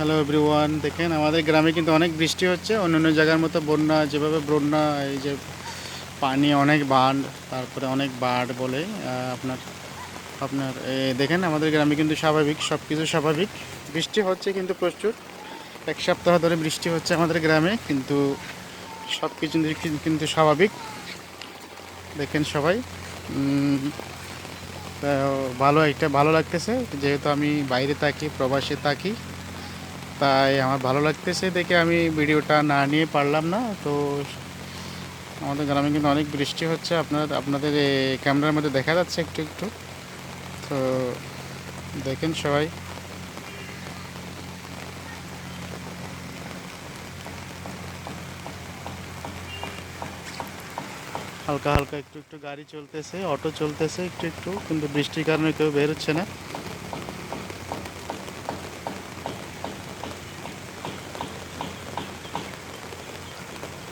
Hello everyone, দেখেন আমাদের গ্রামে কিন্তু অনেক বৃষ্টি হচ্ছে। অন্যান্য জায়গার মতো বন্যা, যেভাবে বন্যা এই যে পানি অনেক বাঁধ, তারপরে অনেক বাঢ় বলে আপনার আপনার দেখেন আমাদের গ্রামে কিন্তু স্বাভাবিক, সব কিছু স্বাভাবিক। বৃষ্টি হচ্ছে কিন্তু প্রচুর, এক সপ্তাহ ধরে বৃষ্টি হচ্ছে আমাদের গ্রামে, কিন্তু সব কিছু কিন্তু স্বাভাবিক। দেখেন সবাই তো ভালো লাগতেছে, যেহেতু আমি বাইরে থাকি, প্রবাসে থাকি, তাই আমার ভালো লাগতেছে দেখে আমি ভিডিওটা না নিয়ে পারলাম না। তো আমাদের গ্রামে কিন্তু অনেক বৃষ্টি হচ্ছে, আপনাদের ক্যামেরার মধ্যে দেখা যাচ্ছে একটু একটু। তো দেখেন সবাই। হালকা হালকা একটু একটু গাড়ি চলতেছে, অটো চলতেছে একটু একটু, কিন্তু বৃষ্টির কারণে কেউ বের হচ্ছে না।